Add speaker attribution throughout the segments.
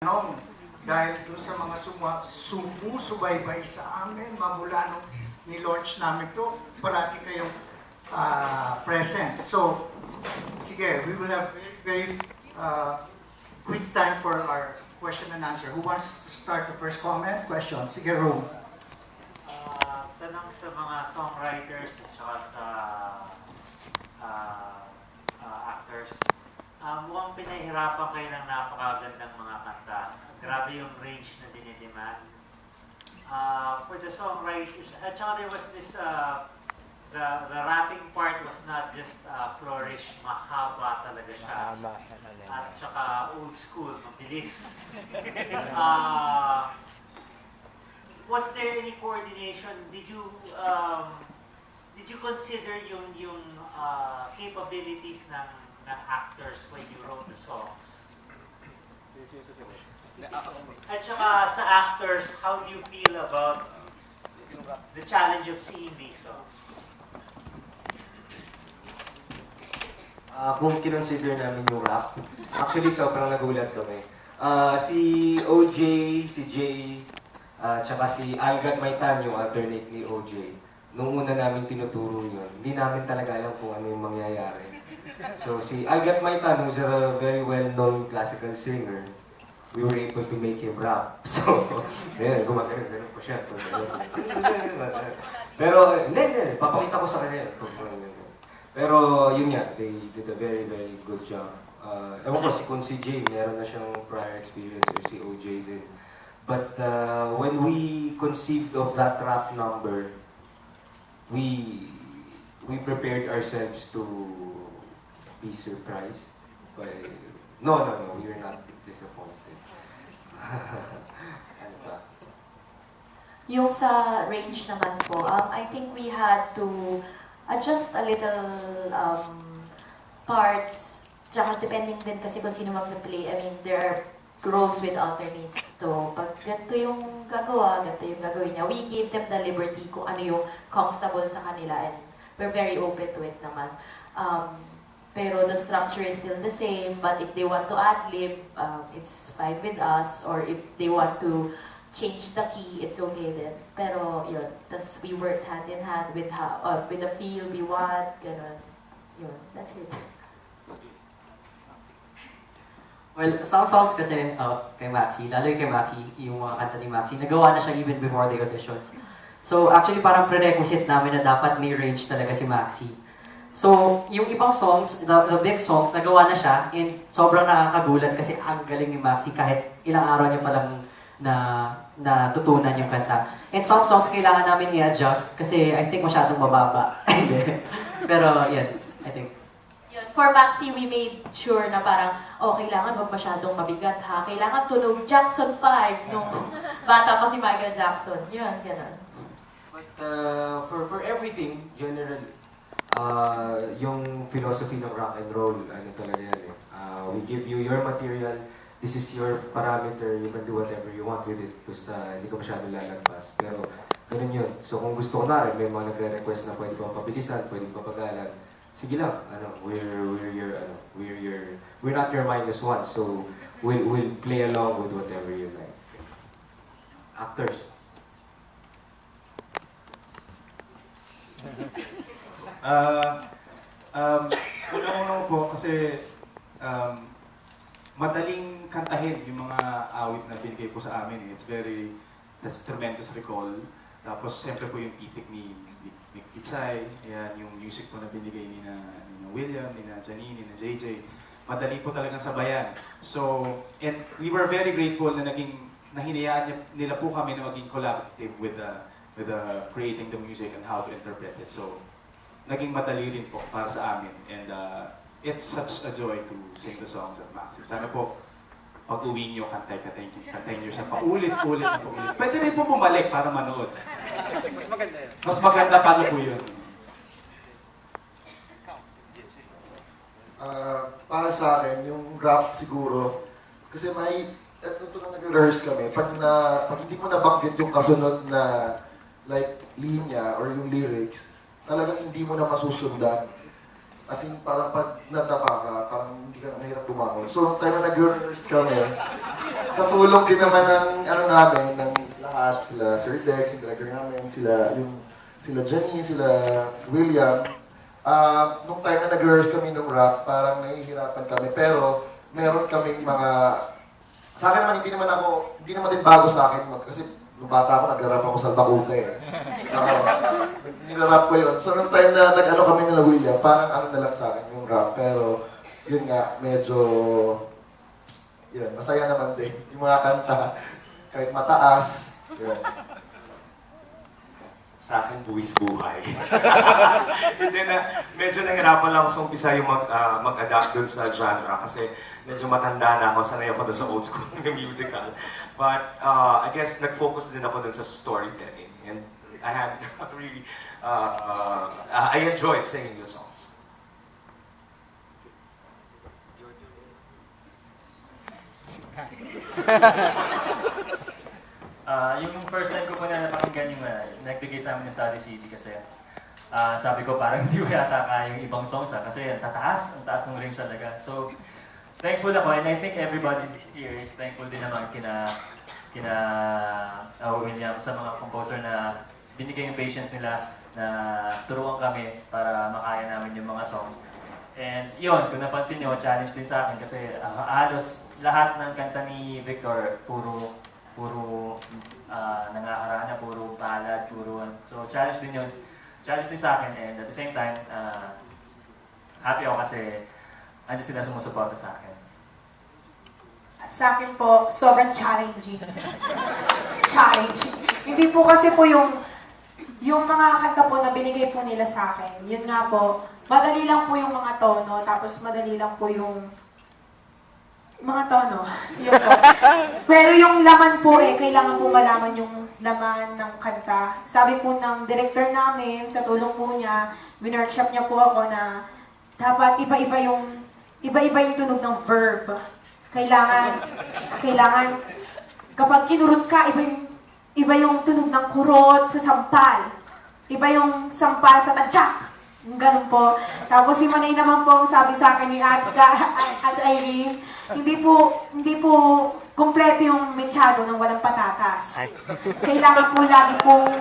Speaker 1: Tanong, dahil doon sa mga sumusubaybay sa amin, mamula nung ni-launch namin to, parati kayong present. So, sige, we will have very quick time for our question and answer. Who wants to start the first comment? Question. Sige, Rome.
Speaker 2: Tanong sa mga songwriters at saka sa actors. Mukhang pinahirapan kayo ng napakagandang mga kanta. Grabe yung range na dinidemand. For the songwriters, at saka there was this, the rapping part was not just flourish, mahaba talaga siya. At saka old school, mabilis. Was there any coordination? Did you consider yung capabilities ng actors when you wrote the songs? At saka sa actors, how do you feel about the challenge of singing these songs?
Speaker 3: Kung kinonsider namin yung rap, actually sobrang nagulat kami. Si OJ, si Jay, tsaka si Algat Maitan, yung alternate ni OJ, nung una namin tinuturo yun, hindi namin talaga alam kung ano yung mangyayari. So si Algat Maitan, who's a very well-known classical singer, we were able to make him rap. So, ayun, gumagano'n pa siya. Pero, hindi, papakita ko sa kanya. Pero, yun nga, they did a very, very good job. Ewan ko, kung si Jay, meron na siyang prior experience, or si OJ din. But when we conceived of that rap number, we prepared ourselves to be surprised. But, no, we were not disappointed. Ano ba?
Speaker 4: Yung sa range naman po, I think we had to adjust a little parts, tsaka depending din kasi kung sino mag-play. I mean, there are roles with alternates. So, pag ganito yung gagawa, ganito yung gagawin niya. We gave them the liberty kung ano yung comfortable sa kanila, and we're very open to it naman. Pero the structure is still the same, but if they want to ad-lib, it's fine with us. Or if they want to change the key, it's okay then. Pero yun, tas we work hand in hand with the feel we want, ganun. Yun, that's it.
Speaker 5: Well, some songs kasi kay Maxi, lalo yung kay Maxi, yung mga kanta ni Maxi, nagawa na siya even before the auditions. So actually parang prerequisite namin na dapat may range talaga si Maxi. So, yung ibang songs, the big songs, nagawa na siya, and sobrang nakakagulat kasi ang galing ni Maxi kahit ilang araw niya palang natutunan yung kanta. And some songs kailangan namin i-adjust kasi I think masyadong mababa. Pero yan, I think.
Speaker 4: Yun, for Maxi, we made sure na parang, kailangan wag masyadong mabigat ha. Kailangan tunog Jackson 5 nung bata pa si Michael Jackson. Yun, ganun.
Speaker 3: But for everything, generally, yung philosophy ng rock and roll, ano talaga yan eh. We give you your material, this is your parameter, you can do whatever you want with it. Basta hindi ko masyado lalagpas. Pero ganun yun. So kung gusto ko na rin, may mga nagre-request na pwede pa pabilisan, pwede pa pagalan. Sige lang, we're not your minus one, so we'll play along with whatever you like. Actors.
Speaker 6: Una po kasi madaling kantahin yung mga awit na binigay po sa amin. That's tremendous recall. Tapos siyempre po yung titik ni Pichay, ayan, yung music po na binigay ni na William, ni na Janine, ni na JJ. Madali po talagang sabayan. So, and we were very grateful na hinayaan nila po kami na maging collaborative with creating the music and how to interpret it. So, naging madali rin po para sa amin. And it's such a joy to sing the songs of Maxi. Sana po, pag-uwi nyo, kantay nyo siya paulit-ulit na paulit. Pwede rin po bumalik para manood. Mas maganda yun. Mas maganda para po yun.
Speaker 7: Para sa akin, yung rap siguro, kasi ito nung nag-rehearse kami, pag hindi mo nabanggit yung kasunod na like linya or yung lyrics, talagang hindi mo na masusundan. As in, parang pag natapa ka, parang hindi ka na mahirap tumangon. So, nung time na nag-rehearse kami, sa tulong din naman ng ano namin, ng lahat, sila Sir Dex, yung director namin, sila Jenny, sila William. Nung time na nag-rehearse kami ng rap, parang nahihirapan kami. Pero meron kaming mga... Sa akin naman, hindi naman din bago sa akin. Kasi nung bata ako, nag-rap ako sa Takuta eh. Nilarap ko yun. So nung time na nag-ano kami nila William, parang ano na lang sa akin yung rap. Pero yun nga, medyo... Yun, masaya naman din. Yung mga kanta, kahit mataas. Yun.
Speaker 3: Sa akin, buwis buhay. Hindi na, medyo nahirapan lang sa umpisa yung mag-adapt dun sa genre kasi medyo matanda na ako, sanay ako dun sa old school ng musical. But I guess nag-focus din ako dun sa storytelling. And I had really, I enjoyed singing the songs.
Speaker 8: Yung first time ko po na napakinggan yung nagbigay sa amin ng Study CD kasi sabi ko parang hindi ko yata kaya yung ibang songs kasi ang taas ng range talaga. So, thankful ako and I think everybody here is thankful din naman kina William sa mga composer na binigay yung patience nila na turuan kami para makaya namin yung mga songs. And yun, kung napansin nyo, challenge din sa akin kasi halos lahat ng kanta ni Victor, puro nangaharana, puro ballad, so challenge din yun. Challenge din sa akin and at the same time, happy ako kasi andyan sila sumusuporta sa akin.
Speaker 9: Sa akin po, sobrang challenging. Challenging. Hindi po kasi po yung mga kanta po na binigay po nila sa akin, yun nga po, madali lang po yung mga tono, tapos madali lang po yung mga tono. Yun po. Pero yung laman po kailangan po malaman yung laman ng kanta. Sabi po ng director namin, sa tulong po niya, winworkshop niya po ako na dapat iba-iba yung tunog ng verb. Kailangan, kapag kinurot ka, iba yung tunog ng kurot sa sampal. Iba yung sampal sa tadyak. Ganun po. Tapos si Manay naman po ang sabi sa akin ni At Irene, hindi po kompleto yung mechado ng walang patatas. Kailangan po lagi pong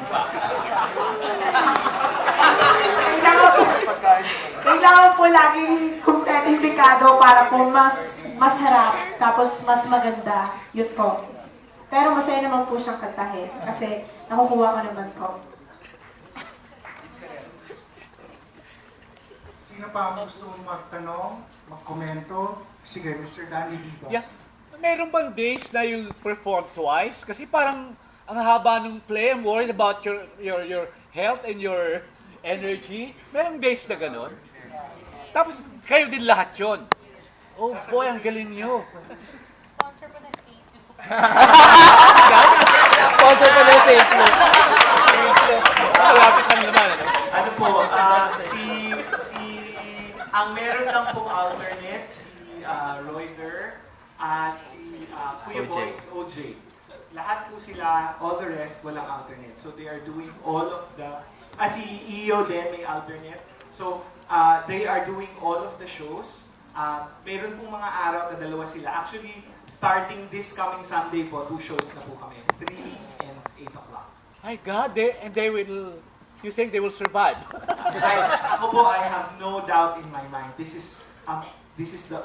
Speaker 9: kailangan po laging kompleto yung mechado para po mas harap, tapos mas maganda. Yun po. Pero masaya naman po siyang kantahin kasi nakukuha ko naman po.
Speaker 1: Sino pa ang gusto magtanong, magkomento? Sige, Mr. Danny Viva.
Speaker 10: Yeah. Meron bang days na you perform twice? Kasi parang ang haba ng play, I'm worried about your health and your energy. Merong days na gano'n? Tapos kayo din lahat yon. Oh boy, ang galing nyo.
Speaker 9: Sponsor pa na seat.
Speaker 10: Sponsor pa na seat. Malapit lang naman.
Speaker 2: Ano po, ang meron lang pong alternate, si Reuter at si Kuya Boy, si OJ. Lahat po sila, all the rest, walang alternate. So they are doing all of the, si EO din may alternate. So they are doing all of the shows. Meron pong mga araw na dalawa sila. Actually, starting this coming Sunday po, 2 shows na po kami. 3 and 8 o'clock.
Speaker 10: My God, you think they will survive?
Speaker 2: Ako po, I have no doubt in my mind. This is the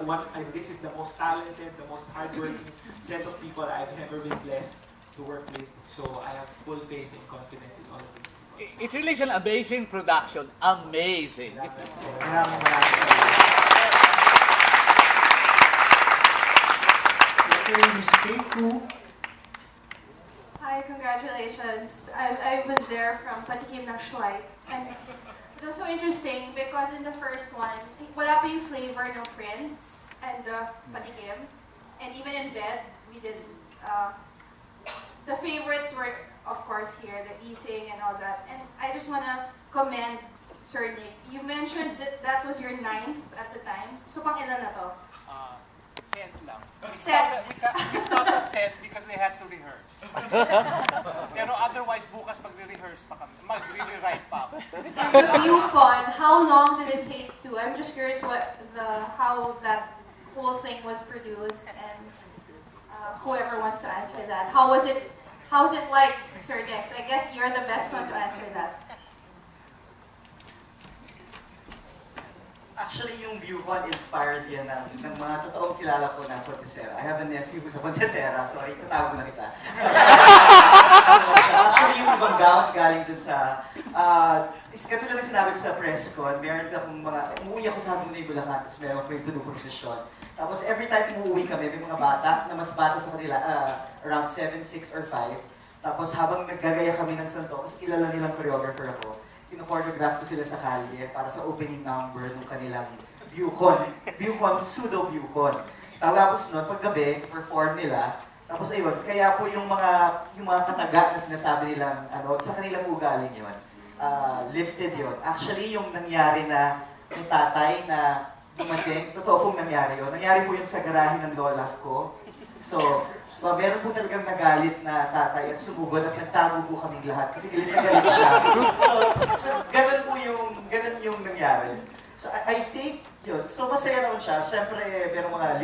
Speaker 2: most talented, the most hardworking set of people I've ever been blessed to work with. So I have full faith and confidence in all of this.
Speaker 10: It really is an amazing production. Amazing.
Speaker 2: Maraming salamat.
Speaker 11: Hi, congratulations. I was there from Patikim ng Schweit. And it was so interesting because in the first one, wala pa yung flavor ng Friends and the Patikim. And even in bed, we did, the favorites were, of course, here, the Ising and all that. And I just want to commend Sir Nick. You mentioned that was your 9th at the time. So pang ilan na to?
Speaker 10: 10th lang. We
Speaker 11: 10th.
Speaker 10: started 10th because they had to rehearse. Pero otherwise, bukas magre-rehearse pa kami. Magre-rewrite pa ako.
Speaker 11: Yukon, how long did it take to? I'm just curious how that whole thing was produced and Whoever wants to answer that. How's it like, Sir Dex? I guess you're the best one to answer that.
Speaker 12: Actually, yung ViewCon inspired yan ng mga totoong kilala ko na Pontesera. I have a nephew sa Pontesera, sorry, tatago na kita. Actually, yung ibang gowns galing dun sa... katulad ng sinabi ko sa press con, meron akong umuwi ako sa Hagunay, Bulacan, tapos meron akong production. Tapos every time umuwi kami, may mga bata na mas bata sa kanila, around 7, 6, or 5. Tapos habang naggagaya kami ng santo, kasi kilala nilang choreographer ako, kino-choreograph ko sila sa kalye para sa opening number ng kanilang ViewCon. ViewCon, pseudo ViewCon. Tapos nun, paggabi, perform nila. Tapos ayun, kaya po yung mga kataga na sinasabi nilang, sa kanila po galing yun. Lifted yun. Actually, yung nangyari na yung tatay na dumating, totoo pong nangyari yun. Nangyari po yun sa garahe ng lola ko. So, meron po talagang nagalit na tatay at sumugod at nagtago po kaming lahat kasi galit na galit siya. So ganun yung nangyari. So, I think, yun. So, masaya naman siya. Siyempre, meron mga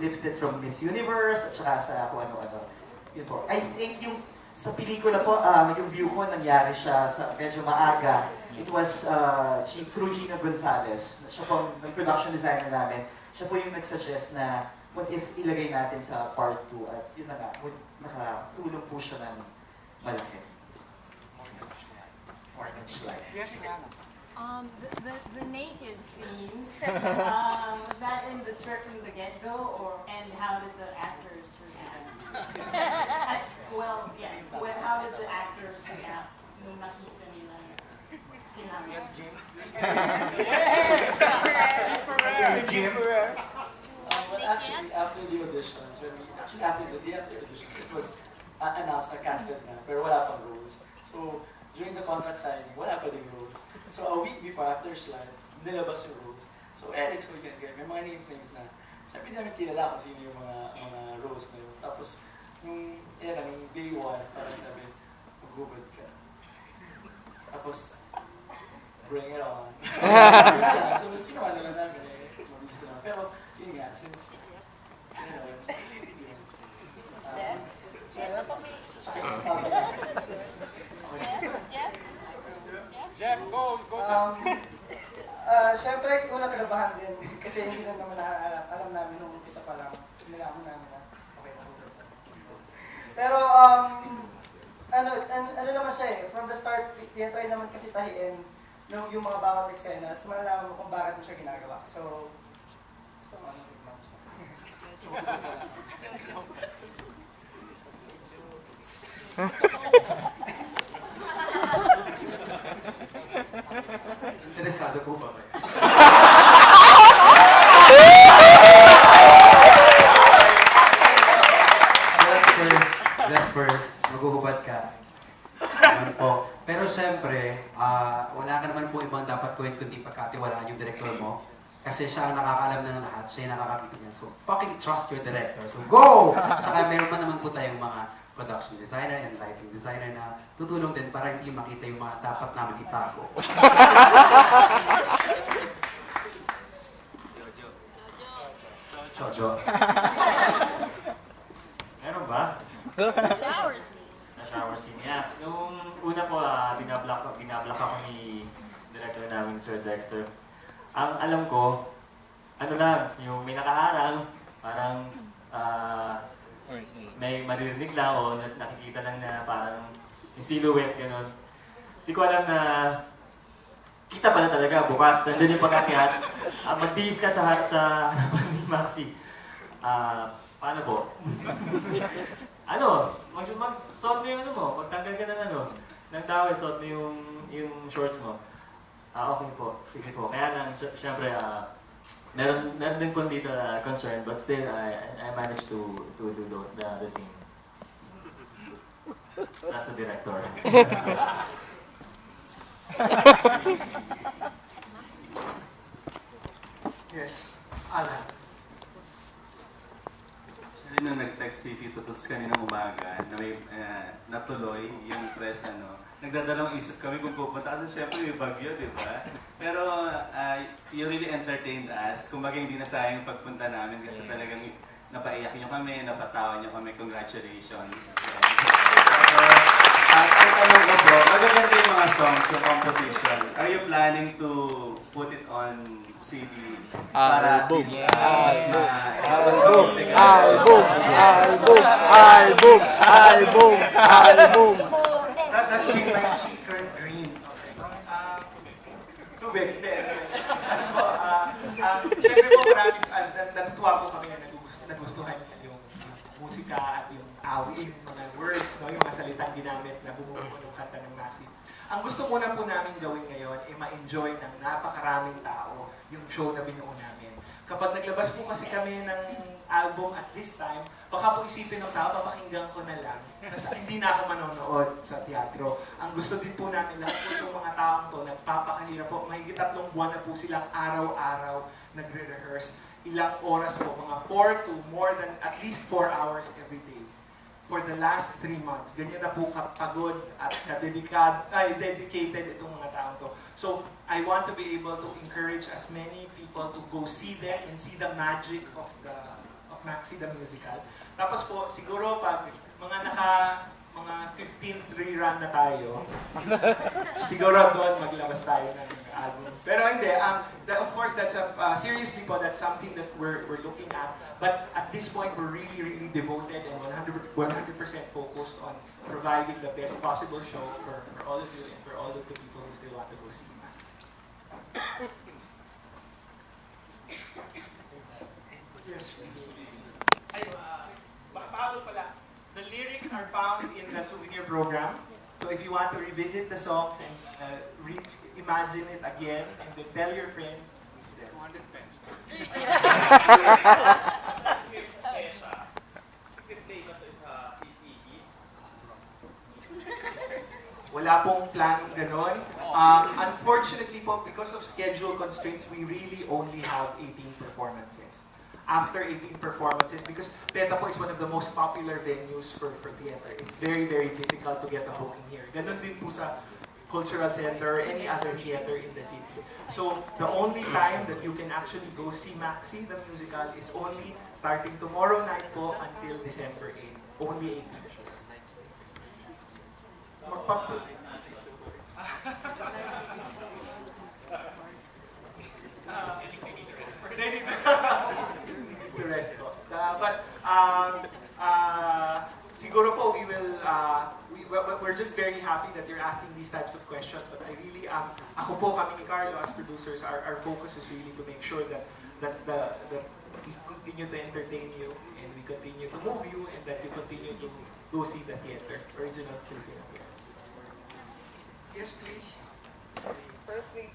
Speaker 12: lifted from Miss Universe at saka sa kung ano-ano. Yun po. I think yung sa pelikula po, yung ViewCon nangyari siya sa medyo maaga. It was through Gina Gonzalez. Siya po, ng production designer namin. Siya po yung nagsuggest na what if ilagay natin sa part 2 at yun na nga, nakatulong po siya ng malaki. Morning slide.
Speaker 1: Yes, Nana.
Speaker 13: The naked scenes, was that in the script from the get-go, and how did the actors react? How did the actors react nung nakita nila?
Speaker 1: Yes, Jim.
Speaker 10: Jim.
Speaker 14: Well, actually, after the auditions, after the day after auditions, it was announced na casted na, pero wala pang roles. So, during the contract signing, wala pa ding roles. So, a week before, after slide, nilabas yung roles. So, Eric, so may mga names na, syempre namin kilala kung sino yung mga roles na yun. Tapos, yung day 1, parang sabi, mag-hubad ka. Tapos, bring it on. So, ginawa na lang namin mabilis na. Pero, yun nga, since,
Speaker 10: Jeff, go.
Speaker 14: Siyempre, una kalabahan din. Kasi hindi lang naman alam namin nung umpisa pa lang. Nalaman namin na, okay na. Pero, ano naman siya eh. From the start, try naman kasi tahiin yung mga bawat eksena. So, malalaman mo kung bakit mo siya ginagawa. So,
Speaker 3: Interesado po ba kayo? That first, maghuhubad ka. Ano po. Pero syempre, wala ka naman po ibang dapat gawin kundi pagkatiwalaan yung director mo. Kasi siya ang nakakaalam na ng lahat, siya yung nakakakita niya. So, fucking trust your director. So, go! Saka meron pa naman po tayong mga production designer and lighting designer na tutulong din para hindi makita yung mga dapat namin itago. Jojo.
Speaker 2: Meron ba?
Speaker 13: Shower scene.
Speaker 2: Na-shower scene niya. Yung una po, binablock ako ni director namin, Sir Dexter. Ang alam ko, yung may nakaharang, parang may maririnig lang o nakikita lang na parang yung silhouette, gano'n. Hindi ko alam na kita pala talaga, bukas, nandun yung pag-akyat. Magbihis ka sa harapan ni Maxi. Paano po? Mag-suot mo yung magtanggal ka ng towel, suot mo yung shorts mo. Okay po, sige po. Kaya lang, syempre, meron din po dito concern, but still, I managed to do the scene. That's the director.
Speaker 1: Yes, Alan.
Speaker 6: Actually, nung nag-text si Tito Tuts kaninang umaga, na may natuloy yung press, nagdadalawang isip kami kung pupunta kasi syempre may bagyo, di ba? Pero you really entertained us. Kumbaga hindi na sayang pagpunta namin kasi talagang napaiyak nyo kami, napatawa nyo kami. Congratulations. Ang tanong ko po, magaganda yung mga songs, yung composition. Are you planning to put it on CD? Para at least
Speaker 1: album. That's been my secret dream.
Speaker 12: Tubig, hindi. Siyempre po maraming, natutuwa po kami na nagustuhan niya yung musika at yung awit, mga words, no? Yung mga salitang ginamit na bumubuo ng kanta ng Maxi. Ang gusto muna po namin gawin ngayon ay ma-enjoy ng napakaraming tao yung show na binuo namin. Kapag naglabas po kasi kami ng album at this time, baka po isipin ng tao, papakinggan ko na lang. Kasi hindi na ako manonood sa teatro. Ang gusto din po namin lahat po yung mga taong to, nagpapakahirap po. Mahigit 3 buwan na po silang araw-araw nagre-rehearse. Ilang oras po, mga 4 to more than at least 4 hours every day. For the last 3 months. Ganyan na po kapagod at dedicated itong mga taong to. So, I want to be able to encourage as many people to go see them and see the magic of Maxi the Musical. Tapos po, siguro pag mga 15th rerun na tayo, siguro doon maglabas tayo ng album. Pero hindi, of course, that's seriously po, that's something that we're looking at. But at this point, we're really, really devoted and 100% focused on providing the best possible show for all of you and for all of the people who still want to go see Max. Yes, bago pala, the lyrics are found in the souvenir program. So if you want to revisit the songs and imagine it again and then tell your friends, 200 pesos. Wala pong planong ganon. Unfortunately po, because of schedule constraints, we really only have 18 performances. After 18 performances, because PETA po is one of the most popular venues for theater. It's very, very difficult to get a booking here. Ganon din po sa Cultural Center or any other theater in the city. So, the only time that you can actually go see Maxi, the musical, is only starting tomorrow night po until December 8. Only 18 shows. The rest po. Siguro po we will we're just very happy that you're asking these types of questions, but I really ako po, kami ni Carlo as producers, our focus is really to make sure that we continue to entertain you and we continue to move you and that you continue to go see the theater, original Filipino theater. Yes, please.
Speaker 15: Firstly,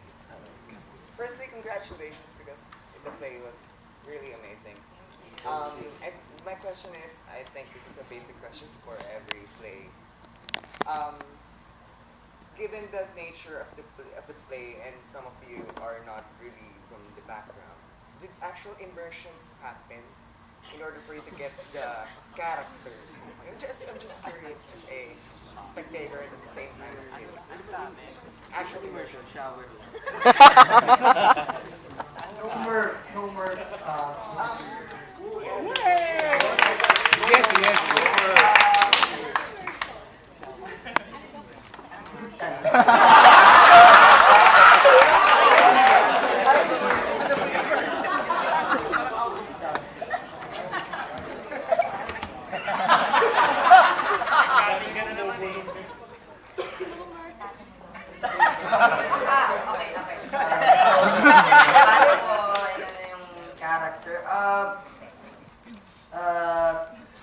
Speaker 15: congratulations because the play was really amazing. My question is, I think this is a basic question for every play. Given the nature of the play and some of you are not really from the background, did actual immersions happen in order for you to get the character? I'm just curious as a spectator at the same time as you. Actual immersion.
Speaker 12: Shower.
Speaker 1: No more.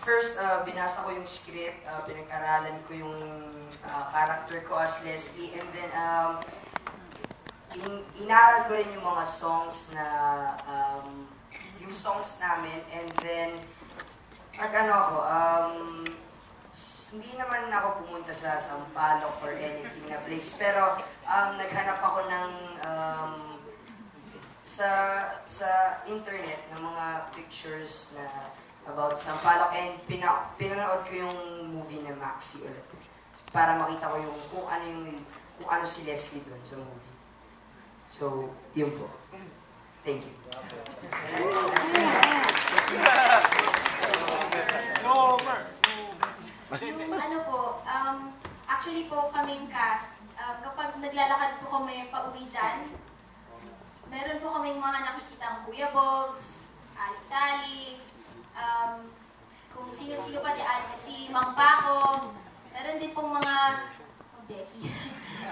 Speaker 16: First, binasa ko yung script, pinag-aralan ko yung character ko as Leslie, and then inaral ko rin yung mga songs na yung songs namin, and then hindi naman ako pumunta sa Sampaloc or anything na place, pero naghanap ako ng sa internet ng mga pictures na about Sampaloc, and pinanood ko yung movie na Maxi ulit para makita ko yung kung ano si Leslie doon sa movie. So, yun po. Thank you.
Speaker 11: Yung ano po, actually po kaming cast, kapag naglalakad po kami pauwi dyan, meron po kaming mga nakikitang Kuya Bogs, Ali Sally, kung sino-sino pa si Mang Paco, meron din pong mga Becky.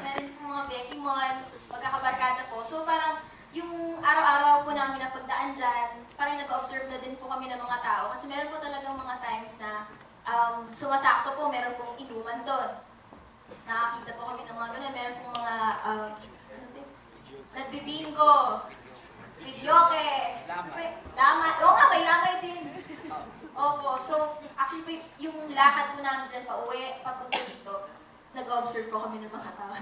Speaker 11: Meron din pong mga Becky Mon, magkakabarkada po. So parang yung araw-araw po namin na pagdaan dyan, parang nag-observe na din po kami ng mga tao. Kasi meron po talagang mga times na sumasakto po, meron pong inuman doon. Nakakita po kami ng mga ganun. Meron pong mga nagbibingo, videoke, lamay. Oo nga, may lamay din. Opo, so actually po yung lakad po namin dyan pauwi, papunta dito, nag-observe po kami ng mga tao.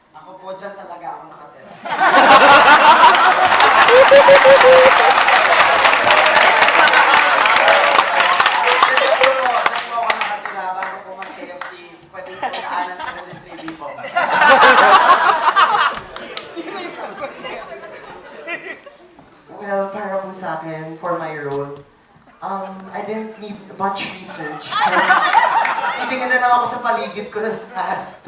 Speaker 12: Ako po dyan talaga ako nakatira.
Speaker 17: Well, para po sa akin, for my role, I didn't need much research. Titingin na lang ako sa paligid ko na cast.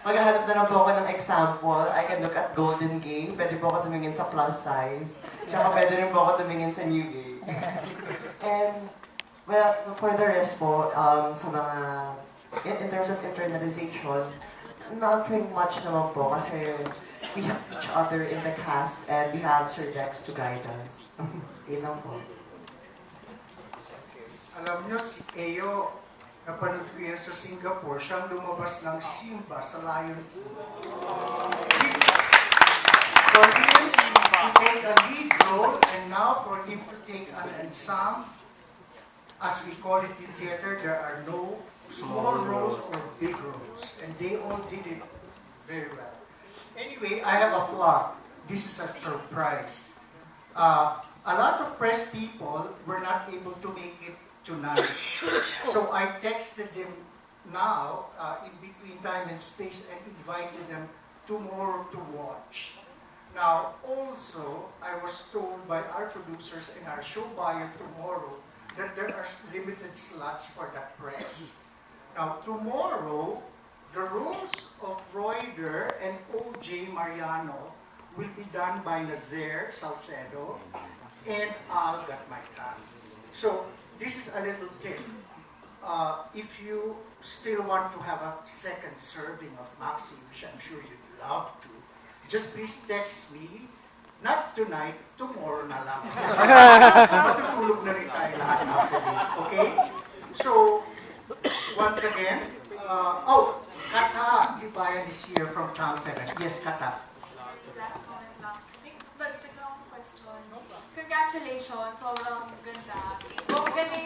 Speaker 17: Maghahanap na lang po ako ng example. I can look at Golden Gay. Pwede po ako tumingin sa plus size. Tsaka pwede rin po ako tumingin sa New Gay. And, well, for the rest po, sa mga, in terms of internalization, nothing much naman po kasi we have each other in the cast and we have Sir Dex to guide us. Yun lang po.
Speaker 1: Alam nyo, si Eyo, napanood ko yan sa Singapore, siyang lumabas ng Simba sa Lion King. For him to take a lead role, and now for him to take an ensemble, as we call it in theater, there are no small roles or big roles. And they all did it very well. Anyway, I have a plot. This is a surprise. A lot of press people were not able to make it tonight. So I texted them now, in between time and space, and invited them tomorrow to watch. Now, also, I was told by our producers and our show buyer tomorrow that there are limited slots for that press. Now, tomorrow, the roles of Royder and O.J. Mariano will be done by Nazaire Salcedo and Al Gatmaitan. So, this is a little tip. If you still want to have a second serving of Maxi, which I'm sure you'd love to, just please text me, not tonight, tomorrow na lang. Matutulog na rin tayo lahat after this, okay? So, once again, Kata Gibayan is here from Town 7. Yes, Kata.
Speaker 18: Congratulations, sobrang ganda. Bongga na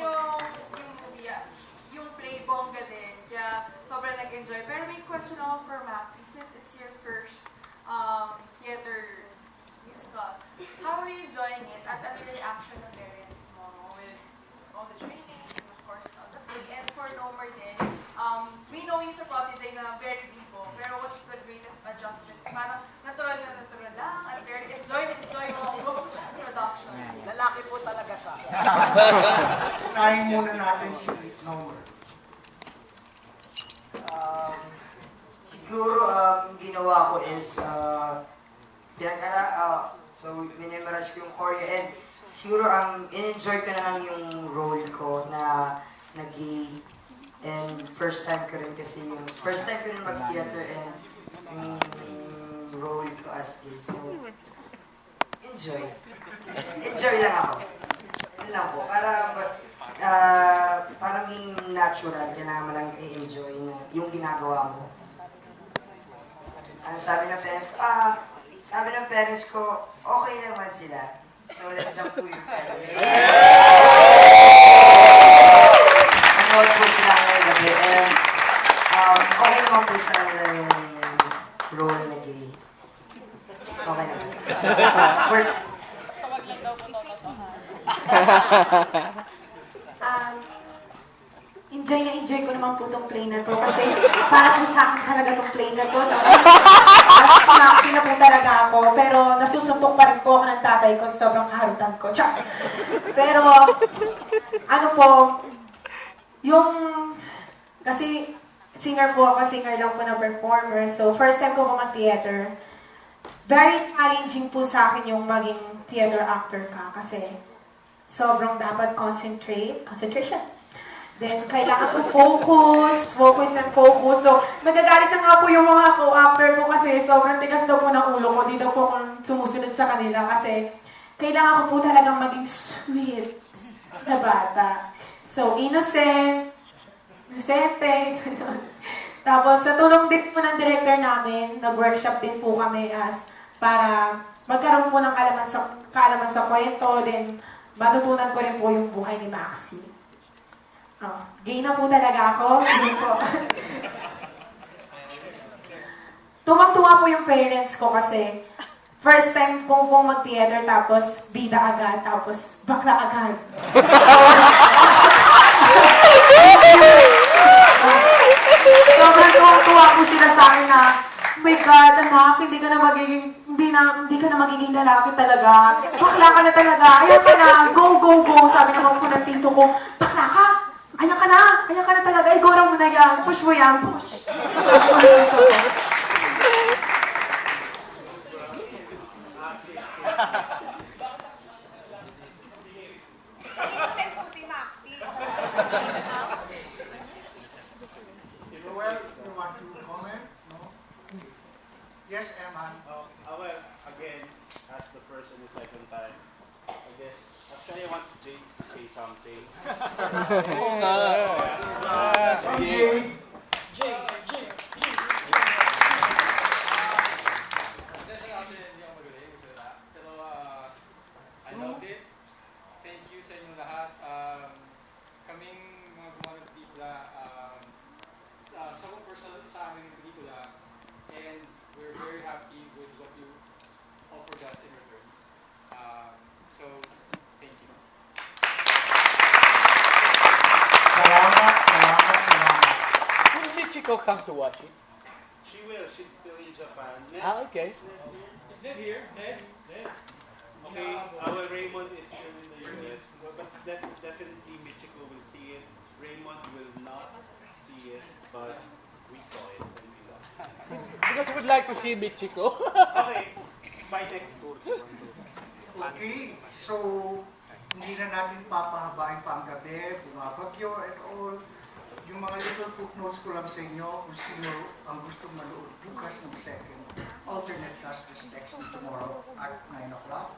Speaker 18: yung play, bongga din. Kaya sobrang nag-enjoy. Pero may question ako for Maxi, since it's your first theater musical. How are you enjoying it? At ano yung reaction ng parents mo with all the trainings and of course all the food? And for Nomer din, we know yung sa Protégé na very vivo, pero what's the greatest adjustment? Parang natural lang, at very enjoy mo production.
Speaker 12: Lalaki po talaga siya.
Speaker 1: Unahin muna natin si Nomer.
Speaker 16: Siguro, ginawa ko is, so minimerize ko yung choreo and siguro in-enjoy ko na lang yung role ko na nag-gay and first time ko rin mag-theater and yung role ko as gay. So, enjoy lang ako. Ano lang po, para maging natural, kailangan mo lang i-enjoy na yung ginagawa mo. Sabi ng parents ko, okay naman sila. So, let's jump to yung parents. Nanood po sila ngayong gabi. And, okay naman po sa yung role na gay. Okay naman.
Speaker 9: Enjoy ko naman po itong play na to kasi para po sa akin talaga itong play na to. as Maxi na po talaga ako, pero nasusuntok pa rin po ako ng tatay ko sa sobrang kaharutan ko. Char! Pero, ano po, yung, kasi singer po ako, singer lang po ng performer, so first time ko po mag-theater. Very challenging po sa akin yung maging theater actor ka kasi sobrang dapat concentration. Then, kailangan ko focus. So, nagagalit na nga po yung mga co-actor ko kasi sobrang tigas daw po ng ulo ko. Di daw po ako sumusunod sa kanila kasi kailangan ko po talagang maging sweet na bata. So, innocente. Tapos, sa tulong din po ng director namin, nag-workshop din po kami para magkaroon po ng kaalaman sa kwento. Then, matutunan ko rin po yung buhay ni Maxi. Gay na po talaga ako. Tumang-tuwa po yung parents ko kasi first time kong pong mag-theater tapos bida agad, tapos bakla agad. Sobrang tuwa po sila sa akin na, oh my God, anak, hindi ka na magiging lalaki talaga. Bakla ka na talaga. Ayan ka na. Go, go, go. Sabi naman po ng tito ko, bakla ka. Ayan ka na talaga. Igora mo na yan. Push mo yan. Push.
Speaker 1: Well, you want to comment? No? Yes, Eman.
Speaker 19: Well, again, that's the first and the second time. I guess, actually, I want Jay to say something.
Speaker 10: Oo nga.
Speaker 19: Jay.
Speaker 20: I loved it. Thank you sa inyong lahat. Kaming mga gumawa ng pelikula, sa personal sa aming pelikula, and we're very happy with what you offered us in return. So, thank you.
Speaker 1: Salamat.
Speaker 10: Will Michiko come to watch it?
Speaker 19: She will. She's still in Japan.
Speaker 10: Okay.
Speaker 20: Is Ned here? Ned?
Speaker 19: Okay, our Raymond is still in the US, but definitely Michiko will see it. Raymond will not see it, but we saw it and we loved it.
Speaker 10: Because we'd like to see Michiko.
Speaker 19: Okay, by next tour.
Speaker 1: Okay, so hindi na natin papahabain pa ang gabi, bumabagyo and all. Yung mga little footnotes ko lang sa inyo kung sino ang gustong manood bukas ng second alternate cast is next tomorrow at 9 o'clock.